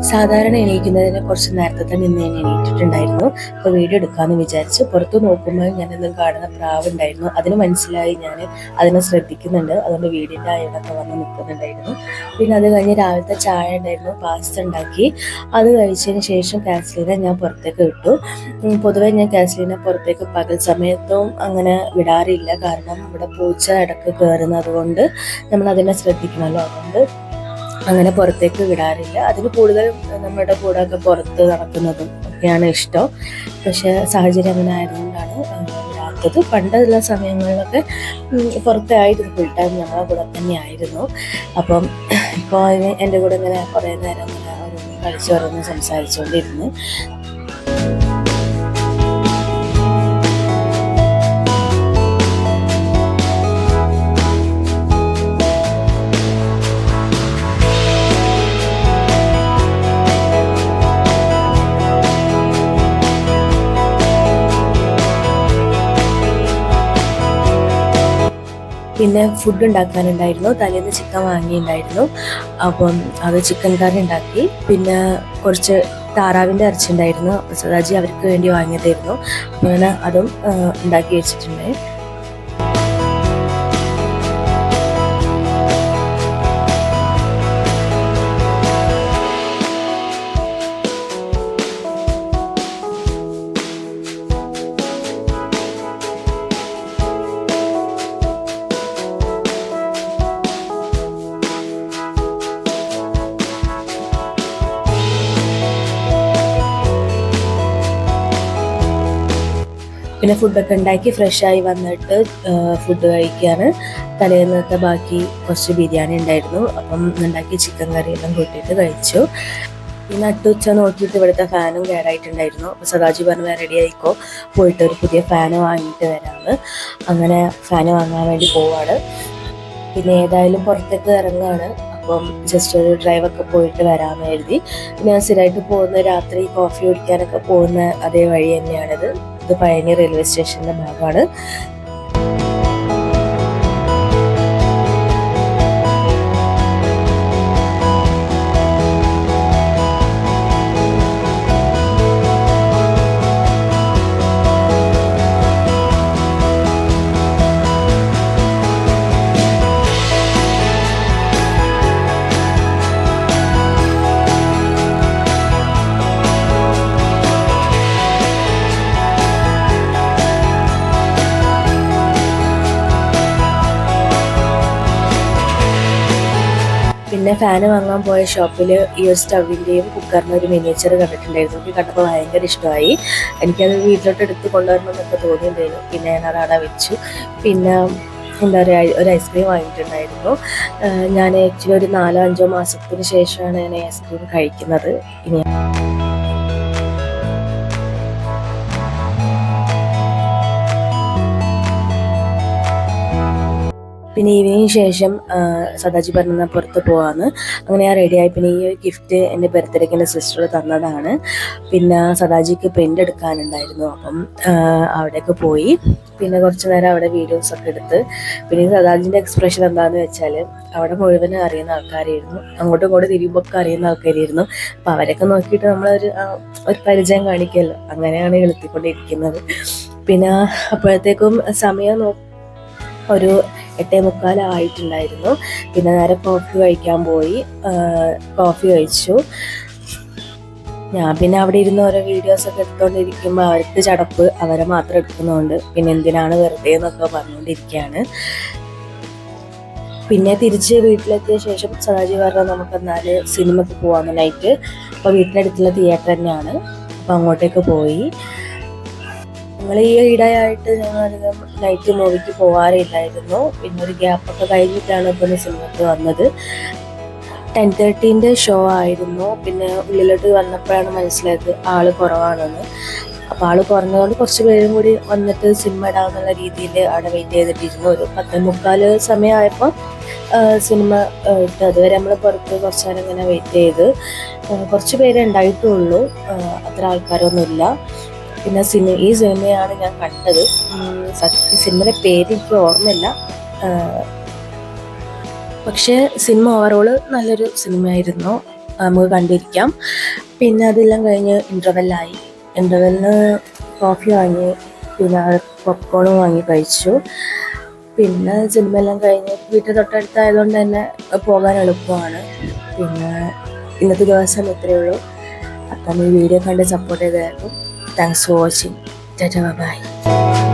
സാധാരണ എണീക്കുന്നതിന് കുറച്ച് നേരത്തെ തന്നെ ഇന്ന് ഞാൻ എണീറ്റിട്ടുണ്ടായിരുന്നു. അപ്പോൾ വീഡിയോ എടുക്കാമെന്ന് വിചാരിച്ച് പുറത്ത് നോക്കുമ്പോൾ ഞാനെന്നും കാണുന്ന പ്രാവ് ഉണ്ടായിരുന്നു. അതിന് മനസ്സിലായി ഞാൻ അതിനെ ശ്രദ്ധിക്കുന്നുണ്ട്, അതുകൊണ്ട് വീടിൻ്റെ അയലൊക്കെ വന്ന് നിൽക്കുന്നുണ്ടായിരുന്നു. പിന്നെ അത് കഴിഞ്ഞ് രാവിലത്തെ ചായ ഉണ്ടായിരുന്നു, പാസ്ത ഉണ്ടാക്കി. അത് കഴിച്ചതിന് ശേഷം കാസ്ലീനെ ഞാൻ പുറത്തേക്ക് വിട്ടു. പൊതുവെ ഞാൻ കാസ്ലീനെ പുറത്തേക്ക് പകൽ സമയത്തും അങ്ങനെ വിടാറില്ല, കാരണം ഇവിടെ പൂച്ച ഇടക്ക് കയറുന്നത് കൊണ്ട് നമ്മൾ അതിനെ ശ്രദ്ധിക്കണമല്ലോ. അതുകൊണ്ട് അങ്ങനെ പുറത്തേക്ക് വിടാറില്ല. അതിന് കൂടുതലും നമ്മുടെ കൂടെ ഒക്കെ പുറത്ത് നടക്കുന്നതും ഒക്കെയാണ് ഇഷ്ടം. പക്ഷേ സാഹചര്യം അങ്ങനെ ആയതുകൊണ്ടാണ് വിടാത്തത്. പണ്ടുള്ള സമയങ്ങളിലൊക്കെ പുറത്തായിരുന്നു, ഫുൾ ടൈം ഞങ്ങളുടെ കൂടെ തന്നെ ആയിരുന്നു. അപ്പം ഇപ്പോൾ എൻ്റെ കൂടെ ഇങ്ങനെ കുറേ നേരം ഇങ്ങനെ ഓരോന്ന് കളിച്ച് ഓരോന്ന് സംസാരിച്ചുകൊണ്ടിരുന്നു. പിന്നെ ഫുഡ് ഉണ്ടാക്കാനുണ്ടായിരുന്നു. തലേന്ന് ചിക്കൻ വാങ്ങിയിട്ടുണ്ടായിരുന്നു, അപ്പം അത് ചിക്കൻ കറി ഉണ്ടാക്കി. പിന്നെ കുറച്ച് താറാവിൻ്റെ ഇറച്ചി ഉണ്ടായിരുന്നു, സദാജി അവർക്ക് വേണ്ടി വാങ്ങിയതായിരുന്നു. അങ്ങനെ അതും ഉണ്ടാക്കി വെച്ചിട്ടുണ്ട്. പിന്നെ ഫുഡൊക്കെ ഉണ്ടാക്കി ഫ്രഷായി വന്നിട്ട് ഫുഡ് കഴിക്കുകയാണ്. തലേന്നത്തെ ബാക്കി കുറച്ച് ബിരിയാണി ഉണ്ടായിരുന്നു, അപ്പം ഉണ്ടാക്കി ചിക്കൻ കറിയെല്ലാം കൂട്ടിയിട്ട് കഴിച്ചു. പിന്നെ നട്ടുച്ച നോക്കിയിട്ട് ഇവിടുത്തെ ഫാനും കേടായിട്ടുണ്ടായിരുന്നു. അപ്പോൾ സദാജി പറഞ്ഞ് റെഡി ആയിക്കോ, പോയിട്ട് ഒരു പുതിയ ഫാന് വാങ്ങിയിട്ട് വരാമെന്ന്. അങ്ങനെ ഫാന് വാങ്ങാൻ വേണ്ടി പോവാണ്. പിന്നെ ഏതായാലും പുറത്തേക്ക് ഇറങ്ങുകയാണ്, അപ്പം ജസ്റ്റ് ഒരു ഡ്രൈവൊക്കെ പോയിട്ട് വരാമെന്ന് എഴുതി. പിന്നെ സ്ഥിരമായിട്ട് പോകുന്ന രാത്രി കോഫി കുടിക്കാനൊക്കെ പോകുന്ന അതേ വഴി തന്നെയാണിത്. ഇത് പഴനി റെയിൽവേ സ്റ്റേഷൻ്റെ ഭാഗമാണ്. പിന്നെ ഫാന് വാങ്ങാൻ പോയ ഷോപ്പിൽ ഈ ഒരു സ്റ്റവിൻ്റെയും കുക്കറിൻ്റെ ഒരു മിനിയേച്ചർ കണ്ടിട്ടുണ്ടായിരുന്നു. എനിക്ക് കണ്ടപ്പോൾ ഭയങ്കര ഇഷ്ടമായി. എനിക്കത് വീട്ടിലോട്ട് എടുത്ത് കൊണ്ടുവരണമെന്നൊക്കെ തോന്നിയിട്ടുണ്ടായിരുന്നു. പിന്നെ ഞാൻ അതവിടെ വെച്ചു. പിന്നെ എന്താ പറയുക, ഒരു ഐസ്ക്രീം വാങ്ങിയിട്ടുണ്ടായിരുന്നു. ഞാൻ ആക്ച്വലി ഒരു 4-5 മാസത്തിന് ശേഷമാണ് ഞാൻ ഐസ്ക്രീം കഴിക്കുന്നത്. ഇനി പിന്നെ ഈവനിങ്ങിന് ശേഷം സദാജി പറഞ്ഞ പുറത്ത് പോകാമെന്ന്. അങ്ങനെ ഞാൻ റെഡിയായി. പിന്നെ ഈ ഒരു ഗിഫ്റ്റ് എൻ്റെ ബർത്ത്ഡേക്ക് എൻ്റെ സിസ്റ്റർ തന്നതാണ്. പിന്നെ സദാജിക്ക് പ്രിൻ്റ് എടുക്കാനുണ്ടായിരുന്നു, അപ്പം അവിടേക്ക് പോയി. പിന്നെ കുറച്ച് നേരം അവിടെ വീഡിയോസൊക്കെ എടുത്ത്. പിന്നെ സദാജിൻ്റെ എക്സ്പ്രഷൻ എന്താണെന്ന് വെച്ചാൽ അവിടെ മുഴുവനും അറിയുന്ന ആൾക്കാരായിരുന്നു, അങ്ങോട്ടും ഇങ്ങോട്ടും തിരിയുമ്പൊക്കെ അറിയുന്ന ആൾക്കാരായിരുന്നു. അപ്പോൾ അവരൊക്കെ നോക്കിയിട്ട് നമ്മളൊരു പരിചയം കാണിക്കുമല്ലോ, അങ്ങനെയാണ് എളുത്തിക്കൊണ്ടിരിക്കുന്നത്. പിന്നെ അപ്പോഴത്തേക്കും സമയം ഒരു 8:45 ആയിട്ടുണ്ടായിരുന്നു. പിന്നെ നേരെ കോഫി കഴിക്കാൻ പോയി. കോഫി കഴിച്ചു. ഞാൻ പിന്നെ അവിടെ ഇരുന്ന് ഓരോ വീഡിയോസൊക്കെ എടുത്തുകൊണ്ടിരിക്കുമ്പോൾ അവർക്ക് ചടപ്പ്, അവരെ മാത്രം എടുക്കുന്നതുകൊണ്ട് പിന്നെ എന്തിനാണ് വെറുതെ എന്നൊക്കെ പറഞ്ഞുകൊണ്ടിരിക്കുകയാണ്. പിന്നെ തിരിച്ച് വീട്ടിലെത്തിയ ശേഷം സദാജി പറഞ്ഞാൽ നമുക്ക് എന്നാല് സിനിമയ്ക്ക് പോകാമെന്ന് നൈറ്റ്. അപ്പോൾ വീട്ടിനടുത്തുള്ള തിയേറ്റർ തന്നെയാണ്, അപ്പോൾ അങ്ങോട്ടേക്ക് പോയി. ഞങ്ങൾ ഈ ഇടയായിട്ട് ഞങ്ങൾ അധികം നൈറ്റ് മൂവിക്ക് പോകാറില്ലായിരുന്നു. പിന്നെ ഒരു ഗ്യാപ്പൊക്കെ കഴിഞ്ഞിട്ടാണ് ഇപ്പോൾ സിനിമയ്ക്ക് വന്നത്. 10:30 ഷോ ആയിരുന്നു. പിന്നെ ഉള്ളിലോട്ട് വന്നപ്പോഴാണ് മനസ്സിലായത് ആള് കുറവാണെന്ന്. അപ്പോൾ ആള് കുറഞ്ഞതുകൊണ്ട് കുറച്ച് പേരും കൂടി വന്നിട്ട് സിനിമ ഇടാമെന്നുള്ള രീതിയിൽ അവിടെ വെയിറ്റ് ചെയ്തിട്ടിരുന്നു. ഒരു 10:45 സമയമായപ്പോൾ സിനിമ ഇട്ട്. അതുവരെ നമ്മൾ പുറത്ത് കുറച്ച് നേരം ഇങ്ങനെ വെയിറ്റ് ചെയ്ത്. കുറച്ച് പേരെ ഉണ്ടായിട്ടുള്ളൂ, അത്ര ആൾക്കാരൊന്നുമില്ല. പിന്നെ ഈ സിനിമയാണ് ഞാൻ കണ്ടത്. സിനിമയുടെ പേര് എനിക്ക് ഓർമ്മയില്ല, പക്ഷേ സിനിമ ഓവറോൾ നല്ലൊരു സിനിമയായിരുന്നു. നമുക്ക് കണ്ടിരിക്കാം. പിന്നെ അതെല്ലാം കഴിഞ്ഞ് ഇൻ്റർവെല്ലിന് കോഫി വാങ്ങി, പിന്നെ പോപ്കോണും വാങ്ങി കഴിച്ചു. പിന്നെ സിനിമയെല്ലാം കഴിഞ്ഞ് വീട്ടിൽ തൊട്ടടുത്തായതുകൊണ്ട് തന്നെ പോകാൻ എളുപ്പമാണ്. പിന്നെ ഇന്നത്തെ ദിവസം ഇത്രയേ ഉള്ളൂ. അപ്പം ഈ വീഡിയോ കണ്ട് സപ്പോർട്ട് ചെയ്തായിരുന്നു. Thanks for watching. Tata bye.